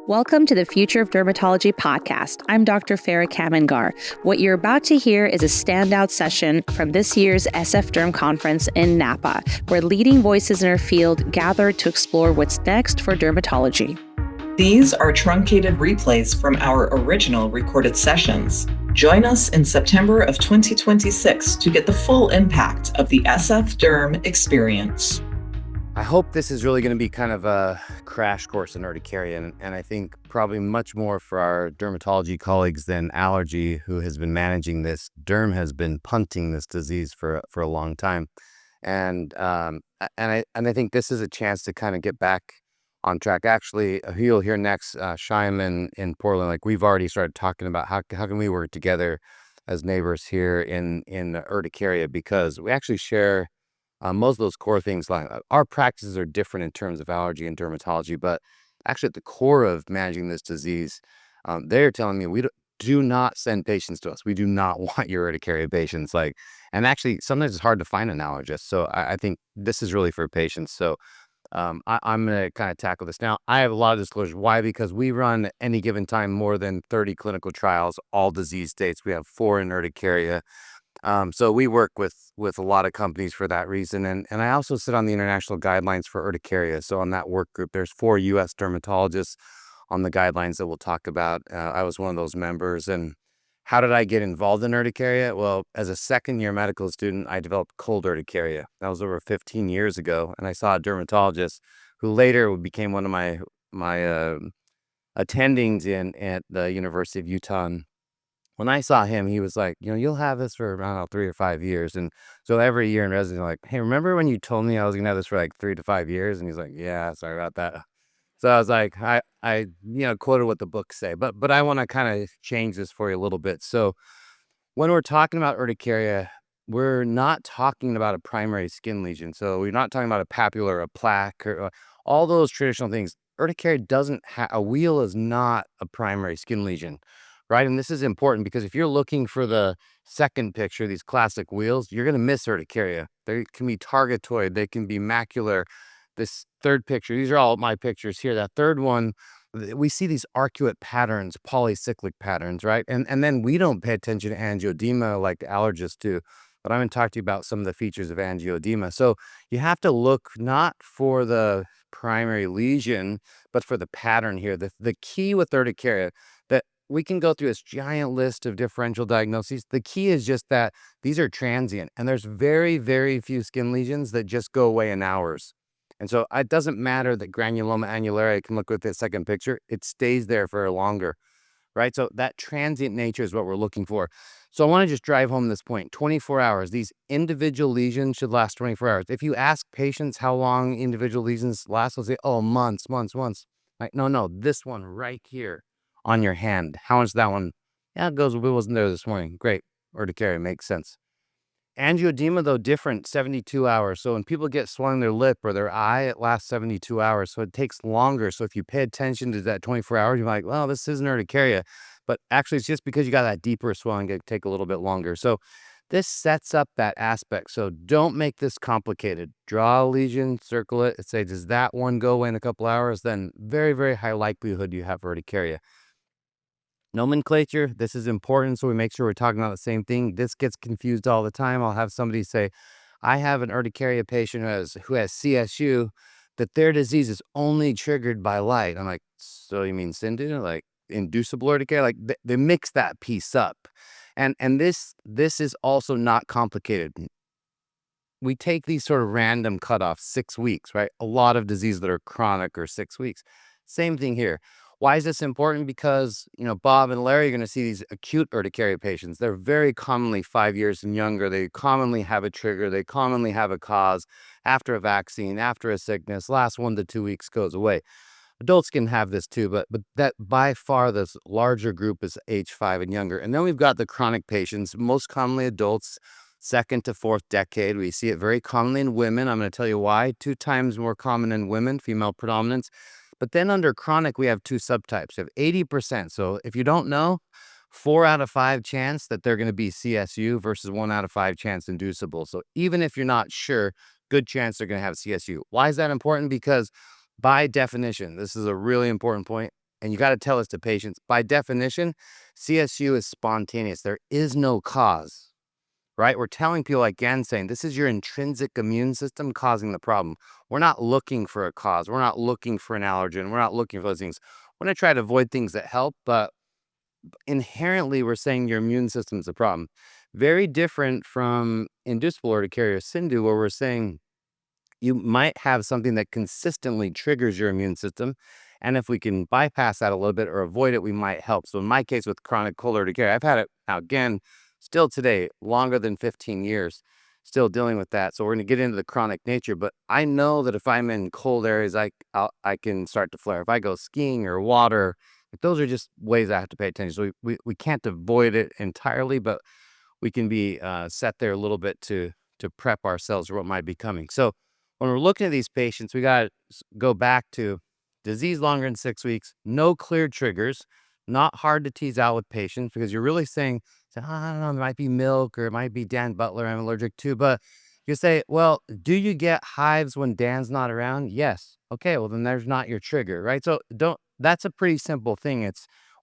Welcome to the Future of Dermatology podcast. I'm Dr. Farah Kamangar. What you're about to hear is a standout session from this year's SF Derm conference in Napa, where leading voices in our field gathered to explore what's next for dermatology. These are truncated replays from our original recorded sessions. Join us in September of 2026 to get the full impact of the SF Derm experience. I hope this is really going to be kind of a crash course in urticaria, and I think probably much more for our dermatology colleagues than allergy, who has been managing this. Derm has been punting this disease for a long time, and I think this is a chance to kind of get back on track. Actually, you'll hear next, Shyam in Portland. Like, we've already started talking about how can we work together as neighbors here in urticaria, because we actually share most of those core things. Like, our practices are different in terms of allergy and dermatology, but actually at the core of managing this disease, they're telling me do not send patients to us. We do not want your urticaria patients. And actually sometimes it's hard to find an allergist. So I think this is really for patients. So I'm going to kind of tackle this now. I have a lot of disclosure. Why? Because we run at any given time more than 30 clinical trials, all disease states. We have 4 in urticaria. So we work with a lot of companies for that reason. And I also sit on the international guidelines for urticaria. So on that work group, there's 4 U.S. dermatologists on the guidelines that we'll talk about. I was one of those members. And how did I get involved in urticaria? Well, as a second-year medical student, I developed cold urticaria. That was over 15 years ago. And I saw a dermatologist who later became one of my attendings at the University of Utah. When I saw him, he was like, you'll have this for, I don't know, 3 or 5 years. And so every year in residency, I'm like, hey, remember when you told me I was going to have this for like 3 to 5 years? And he's like, yeah, sorry about that. So I was like, I quoted what the books say, but I want to kind of change this for you a little bit. So when we're talking about urticaria, we're not talking about a primary skin lesion. So we're not talking about a papule, a plaque, or all those traditional things. Urticaria doesn't have, a wheal is not a primary skin lesion. Right. And this is important because if you're looking for the second picture, these classic wheals, you're going to miss urticaria. They can be targetoid. They can be macular. This third picture, these are all my pictures here. That third one, we see these arcuate patterns, polycyclic patterns, right? And then we don't pay attention to angioedema like the allergists do. But I'm going to talk to you about some of the features of angioedema. So you have to look not for the primary lesion, but for the pattern here. The key with urticaria, that we can go through this giant list of differential diagnoses. The key is just that these are transient, and there's very, very few skin lesions that just go away in hours. And so it doesn't matter that granuloma annularia can look with the second picture. It stays there for longer, right? So that transient nature is what we're looking for. So I want to just drive home this point. 24 hours. These individual lesions should last 24 hours. If you ask patients how long individual lesions last, they'll say, oh, months. Like, no, this one right here on your hand. How much that one? Yeah, it wasn't there this morning. Great. Urticaria makes sense. Angioedema, though, different, 72 hours. So when people get swelling their lip or their eye, it lasts 72 hours. So it takes longer. So if you pay attention to that 24 hours, you're like, well, this isn't urticaria. But actually, it's just because you got that deeper swelling, it take a little bit longer. So this sets up that aspect. So don't make this complicated. Draw a lesion, circle it, and say, does that one go away in a couple hours? Then very, very high likelihood you have urticaria. Nomenclature, this is important, so we make sure we're talking about the same thing. This gets confused all the time. I'll have somebody say, I have an urticaria patient who has CSU, that their disease is only triggered by light. I'm like, so you mean CIndU, like inducible urticaria? Like, they mix that piece up. And this is also not complicated. We take these sort of random cutoffs, 6 weeks, right? A lot of diseases that are chronic are 6 weeks. Same thing here. Why is this important? Because, Bob and Larry are going to see these acute urticaria patients. They're very commonly 5 years and younger. They commonly have a trigger. They commonly have a cause after a vaccine, after a sickness. Last 1 to 2 weeks goes away. Adults can have this too, but that by far this larger group is age 5 and younger. And then we've got the chronic patients, most commonly adults, 2nd to 4th decade. We see it very commonly in women. I'm going to tell you why. 2 times more common in women, female predominance. But then under chronic, we have 2 subtypes. We have 80%. So if you don't know, 4 out of 5 chance that they're going to be CSU versus 1 out of 5 chance inducible. So even if you're not sure, good chance they're going to have CSU. Why is that important? Because by definition, this is a really important point, and you got to tell this to patients, by definition, CSU is spontaneous. There is no cause, right? We're telling people, again, saying this is your intrinsic immune system causing the problem. We're not looking for a cause. We're not looking for an allergen. We're not looking for those things. We're going to try to avoid things that help, but inherently we're saying your immune system is a problem. Very different from inducible urticaria or CIndU, where we're saying you might have something that consistently triggers your immune system. And if we can bypass that a little bit or avoid it, we might help. So in my case with chronic cold urticaria, I've had it now again, still today, longer than 15 years, still dealing with that. So we're going to get into the chronic nature, but I know that if I'm in cold areas, I can start to flare. If I go skiing or water, those are just ways I have to pay attention. So we can't avoid it entirely, but we can be set there a little bit to prep ourselves for what might be coming. So when we're looking at these patients, we got to go back to disease longer than 6 weeks, no clear triggers, not hard to tease out with patients because you're really saying, I don't know, it might be milk or it might be Dan Butler I'm allergic to. But you say, well, do you get hives when Dan's not around? Yes. Okay, well, then there's not your trigger, right? So that's a pretty simple thing.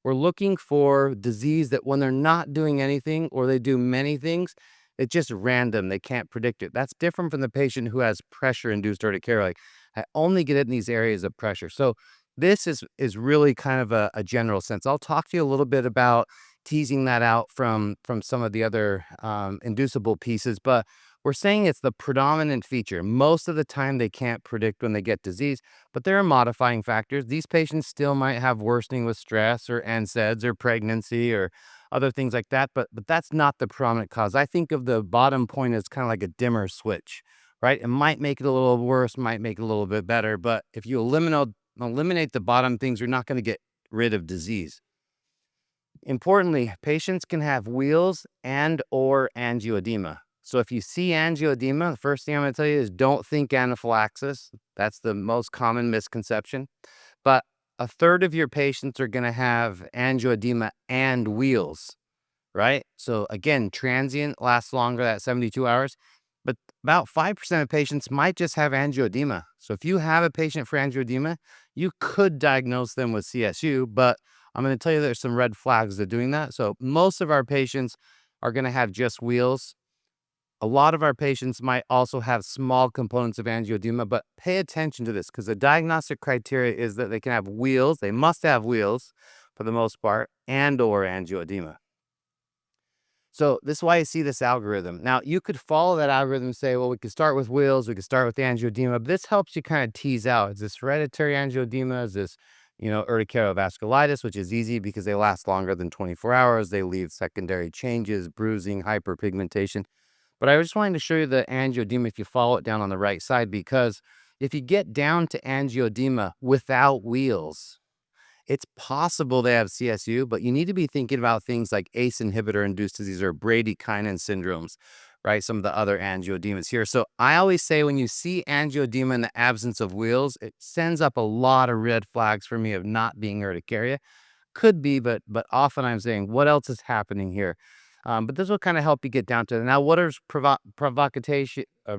We're looking for disease that when they're not doing anything or they do many things, it's just random. They can't predict it. That's different from the patient who has pressure-induced urticaria. Like, I only get it in these areas of pressure. So this is really kind of a general sense. I'll talk to you a little bit about teasing that out from some of the other inducible pieces, but we're saying it's the predominant feature. Most of the time, they can't predict when they get disease, but there are modifying factors. These patients still might have worsening with stress or NSAIDs or pregnancy or other things like that, but that's not the predominant cause. I think of the bottom point as kind of like a dimmer switch, right? It might make it a little worse, might make it a little bit better, but if you eliminate the bottom things, you're not going to get rid of disease. Importantly, patients can have wheals and or angioedema. So if you see angioedema, the first thing I'm going to tell you is don't think anaphylaxis. That's the most common misconception. But a third of your patients are going to have angioedema and wheals, right? So again, transient lasts longer, that 72 hours. But about 5% of patients might just have angioedema. So if you have a patient for angioedema, you could diagnose them with CSU, but I'm going to tell you there's some red flags to doing that. So most of our patients are going to have just wheals. A lot of our patients might also have small components of angioedema, but pay attention to this because the diagnostic criteria is that they can have wheals. They must have wheals for the most part and or angioedema. So this is why you see this algorithm. Now, you could follow that algorithm and say, well, we could start with wheals, we could start with angioedema. But this helps you kind of tease out, is this hereditary angioedema? Is this, urticarial vasculitis, which is easy because they last longer than 24 hours. They leave secondary changes, bruising, hyperpigmentation. But I just wanted to show you the angioedema if you follow it down on the right side, because if you get down to angioedema without wheals, it's possible they have CSU, but you need to be thinking about things like ACE inhibitor-induced disease or bradykinin syndromes, right? Some of the other angioedemas here. So I always say when you see angioedema in the absence of wheals, it sends up a lot of red flags for me of not being urticaria. Could be, but often I'm saying, what else is happening here? But this will kind of help you get down to it. Now, what is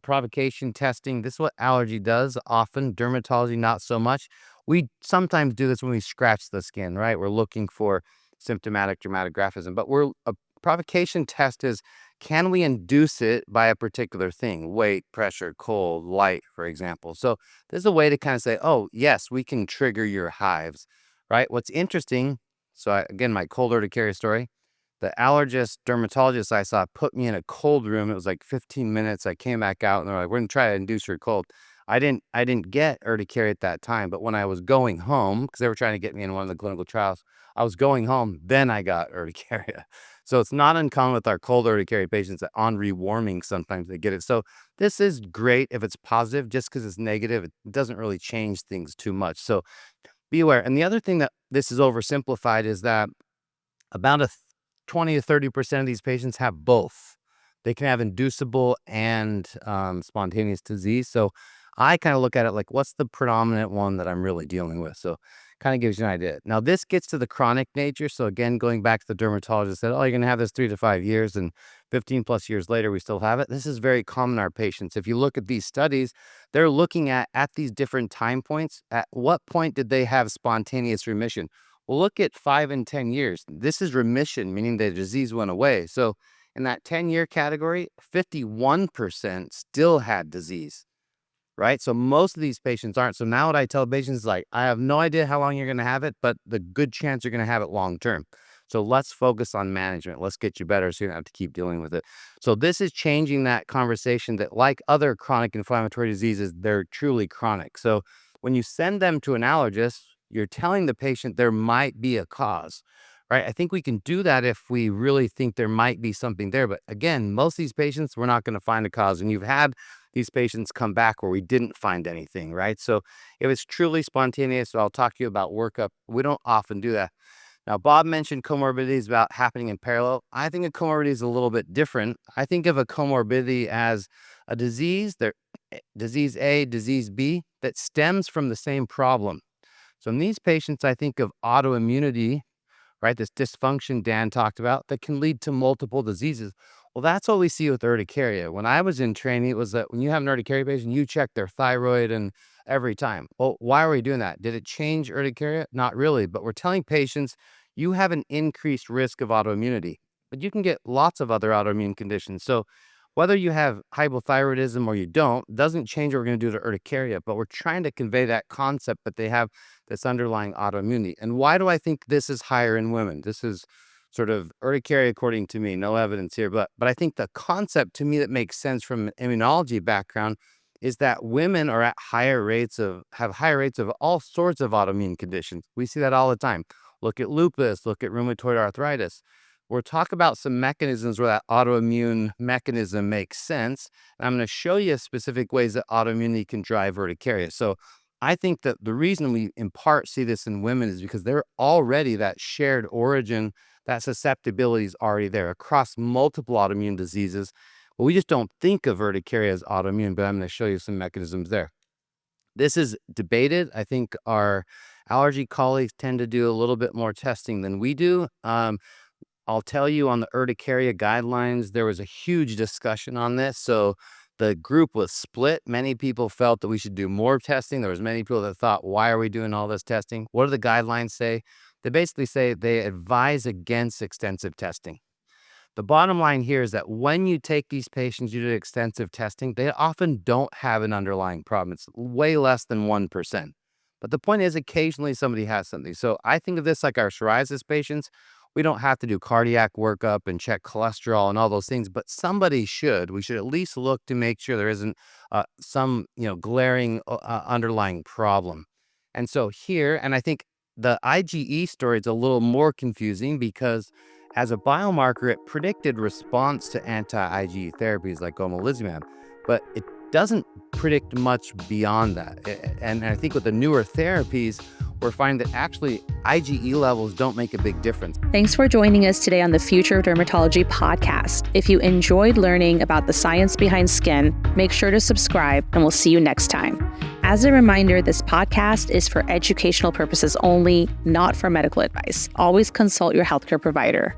provocation testing? This is what allergy does often, dermatology not so much. We sometimes do this when we scratch the skin, right? We're looking for symptomatic dermatographism, but a provocation test is, can we induce it by a particular thing? Weight, pressure, cold, light, for example. So this is a way to kind of say, oh, yes, we can trigger your hives, right? What's interesting, again, my cold urticaria story, the allergist, dermatologist I saw put me in a cold room. It was like 15 minutes. I came back out and they're like, we're going to try to induce your cold. I didn't get urticaria at that time, but when I was going home, because they were trying to get me in one of the clinical trials, I was going home, then I got urticaria. So it's not uncommon with our cold urticaria patients that on rewarming, sometimes they get it. So this is great if it's positive. Just because it's negative, it doesn't really change things too much. So be aware. And the other thing that this is oversimplified is that about 20 to 30% of these patients have both. They can have inducible and spontaneous disease. So I kind of look at it like, what's the predominant one that I'm really dealing with? So kind of gives you an idea. Now, this gets to the chronic nature. So again, going back to the dermatologist said, oh, you're going to have this 3 to 5 years, and 15 plus years later, we still have it. This is very common in our patients. If you look at these studies, they're looking at these different time points. At what point did they have spontaneous remission? Well, look at 5 and 10 years. This is remission, meaning the disease went away. So in that 10-year category, 51% still had disease, right? So most of these patients aren't. So now what I tell patients is like, I have no idea how long you're going to have it, but the good chance you're going to have it long term. So let's focus on management. Let's get you better so you don't have to keep dealing with it. So this is changing that conversation that, like other chronic inflammatory diseases, they're truly chronic. So when you send them to an allergist, you're telling the patient there might be a cause, right? I think we can do that if we really think there might be something there. But again, most of these patients, we're not going to find a cause. And you've had these patients come back where we didn't find anything, right? So if it's truly spontaneous, so I'll talk to you about workup. We don't often do that. Now, Bob mentioned comorbidities about happening in parallel. I think a comorbidity is a little bit different. I think of a comorbidity as a disease, disease A, disease B, that stems from the same problem. So in these patients, I think of autoimmunity, right? This dysfunction Dan talked about that can lead to multiple diseases. Well, that's what we see with urticaria. When I was in training, it was that when you have an urticaria patient, you check their thyroid and every time. Well, why are we doing that? Did it change urticaria? Not really, but we're telling patients you have an increased risk of autoimmunity, but you can get lots of other autoimmune conditions. So whether you have hypothyroidism or you don't, doesn't change what we're going to do to urticaria, but we're trying to convey that concept that they have this underlying autoimmunity. And why do I think this is higher in women? This is sort of urticaria according to me, no evidence here, but I think the concept to me that makes sense from an immunology background is that women are at have higher rates of all sorts of autoimmune conditions. We see that all the time. Look at lupus, look at rheumatoid arthritis. We'll talk about some mechanisms where that autoimmune mechanism makes sense. And I'm going to show you specific ways that autoimmunity can drive urticaria. So I think that the reason we in part see this in women is because they're already that shared origin, that susceptibility is already there across multiple autoimmune diseases. But we just don't think of urticaria as autoimmune, but I'm going to show you some mechanisms there. This is debated. I think our allergy colleagues tend to do a little bit more testing than we do. I'll tell you on the urticaria guidelines, there was a huge discussion on this. So the group was split. Many people felt that we should do more testing. There was many people that thought, why are we doing all this testing? What do the guidelines say? They basically say they advise against extensive testing. The bottom line here is that when you take these patients, you do extensive testing, they often don't have an underlying problem. It's way less than 1%. But the point is occasionally somebody has something. So I think of this like our psoriasis patients. We don't have to do cardiac workup and check cholesterol and all those things, but somebody should. We should at least look to make sure there isn't some glaring underlying problem. And so here, and I think the IgE story is a little more confusing because as a biomarker, it predicted response to anti-IgE therapies like omalizumab, but it doesn't predict much beyond that. And I think with the newer therapies, we're finding that actually IgE levels don't make a big difference. Thanks for joining us today on the Future of Dermatology podcast. If you enjoyed learning about the science behind skin, make sure to subscribe and we'll see you next time. As a reminder, this podcast is for educational purposes only, not for medical advice. Always consult your healthcare provider.